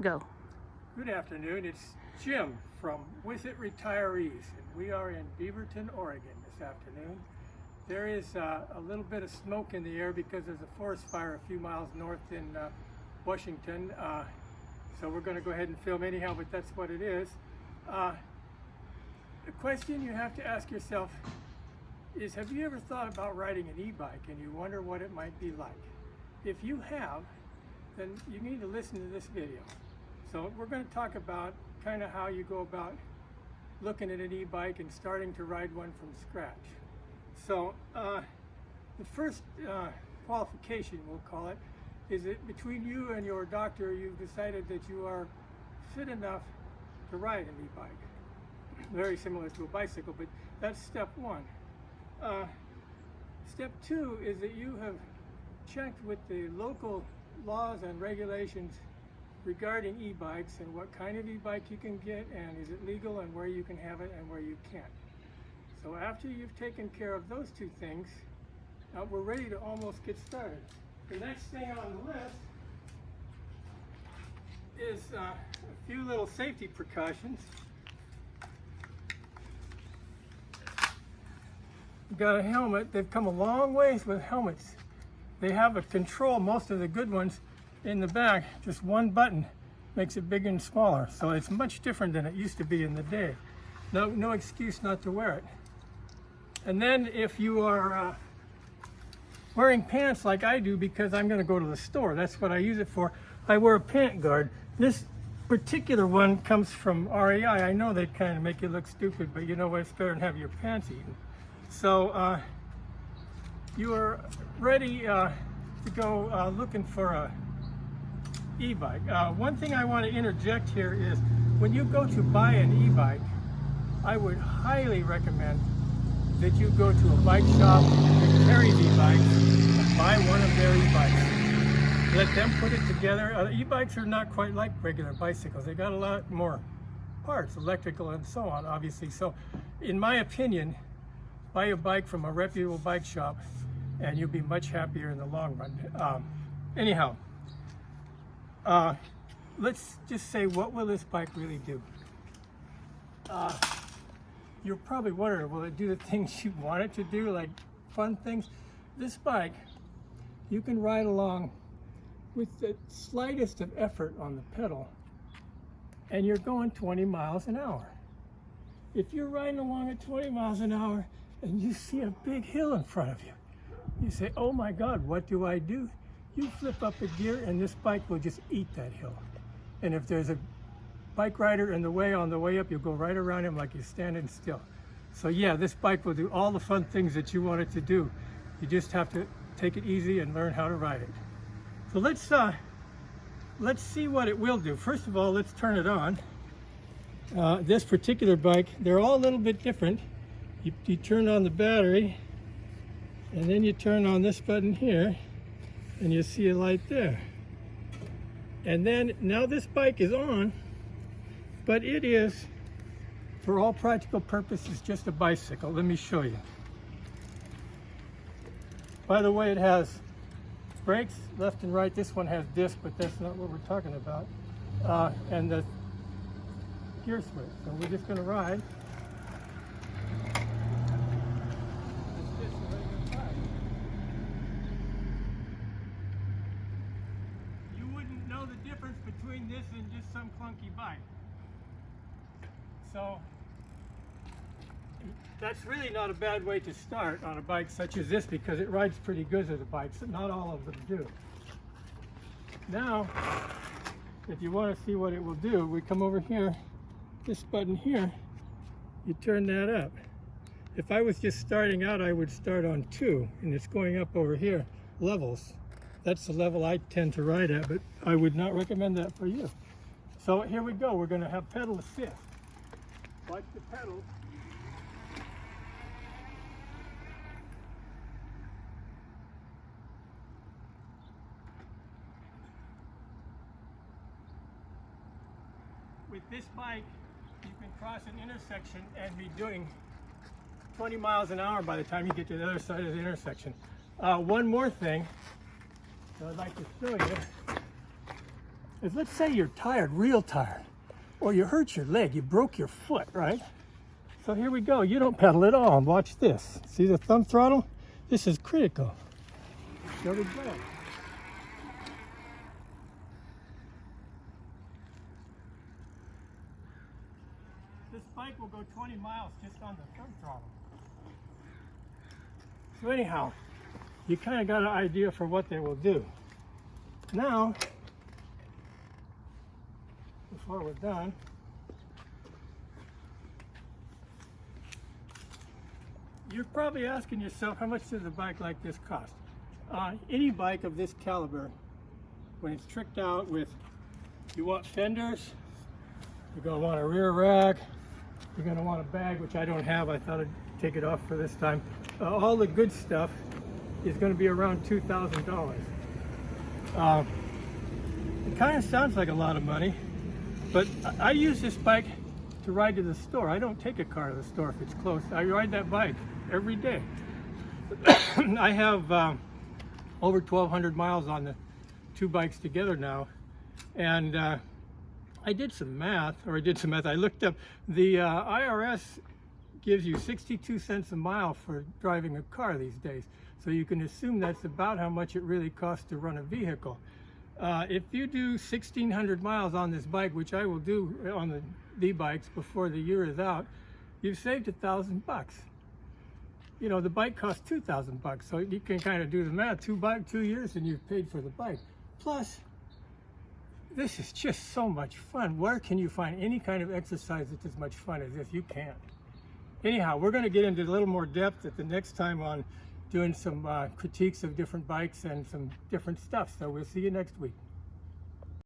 Go. Good afternoon. It's Jim from With It Retirees, and we are in Beaverton, Oregon this afternoon. There is a little bit of smoke in the air because there's a forest fire a few miles north in Washington. So we're going to go ahead and film anyhow, but that's what it is. The question you have to ask yourself is, have you ever thought about riding an e-bike and you wonder what it might be like? If you have, then you need to listen to this video. So we're going to talk about kind of how you go about looking at an e-bike and starting to ride one from scratch. So the first qualification, we'll call it, is that between you and your doctor, you've decided that you are fit enough to ride an e-bike. Very similar to a bicycle, but that's step one. Step two is that you have checked with the local laws and regulations regarding e-bikes and what kind of e-bike you can get, and is it legal, and where you can have it and where you can't. So after you've taken care of those two things, we're ready to almost get started. The next thing on the list is a few little safety precautions. We've got a helmet. They've come a long ways with helmets. They have a control, most of the good ones, in the back. Just one button makes it bigger and smaller. So it's much different than it used to be in the day. No excuse not to wear it. And then if you are wearing pants like I do, because I'm going to go to the store, that's what I use it for, I wear a pant guard. This particular one comes from REI. I know they kind of make you look stupid, but you know what, it's better than have your pants eaten. So you are ready to go looking for a e-bike. One thing I want to interject here is, when you go to buy an e-bike, I would highly recommend that you go to a bike shop that carries e-bikes and buy one of their e-bikes. Let them put it together. E-bikes are not quite like regular bicycles. They got a lot more parts, electrical and so on, obviously. So in my opinion, buy a bike from a reputable bike shop and you'll be much happier in the long run. Anyhow, let's just say, what will this bike really do? You're probably wondering, will it do the things you want it to do, like fun things? This bike, you can ride along with the slightest of effort on the pedal, and you're going 20 miles an hour. If you're riding along at 20 miles an hour and you see a big hill in front of you, you say, oh my God, what do I do? You flip up a gear and this bike will just eat that hill. And if there's a bike rider in the way on the way up, you'll go right around him like you're standing still. So yeah, this bike will do all the fun things that you want it to do. You just have to take it easy and learn how to ride it. So let's see what it will do. First of all, let's turn it on. This particular bike, they're all a little bit different. You turn on the battery, and then you turn on this button here, and you see a light there. And then, now this bike is on, but it is, for all practical purposes, just a bicycle. Let me show you. By the way, it has brakes left and right. This one has disc, but that's not what we're talking about. And the gear switch. So we're just going to ride. You wouldn't know the difference between this and just some clunky bike. So that's really not a bad way to start on a bike such as this, because it rides pretty good as a bike. So not all of them do. Now, if you want to see what it will do, we come over here, this button here, you turn that up. If I was just starting out, I would start on 2, and it's going up over here, levels. That's the level I tend to ride at, but I would not recommend that for you. So here we go. We're going to have pedal assist. Watch the pedals. With this bike, you can cross an intersection and be doing 20 miles an hour by the time you get to the other side of the intersection. One more thing that I'd like to show you is, let's say you're tired, real tired, or you hurt your leg, you broke your foot, right? So here we go. You don't pedal at all. Watch this. See the thumb throttle? This is critical. There we go. This bike will go 20 miles just on the thumb throttle. So anyhow, you kind of got an idea for what they will do. Now, before we're done, you're probably asking yourself, how much does a bike like this cost? Any bike of this caliber, when it's tricked out with, you want fenders, you're going to want a rear rack, you're going to want a bag, which I don't have. I thought I'd take it off for this time. All the good stuff is going to be around $2,000. It kind of sounds like a lot of money, but I use this bike to ride to the store. I don't take a car to the store if it's close. I ride that bike every day. I have over 1,200 miles on the two bikes together now, and I did some math. I looked up the IRS gives you 62 cents a mile for driving a car these days, so you can assume that's about how much it really costs to run a vehicle. If you do 1,600 miles on this bike, which I will do on the V-bikes before the year is out, you've saved $1,000 bucks. You know, the bike costs $2,000 bucks, so you can kind of do the math. 2 years and you've paid for the bike. Plus, this is just so much fun. Where can you find any kind of exercise that's as much fun as this? You can't. Anyhow, we're going to get into a little more depth at the next time on doing some critiques of different bikes and some different stuff. So we'll see you next week.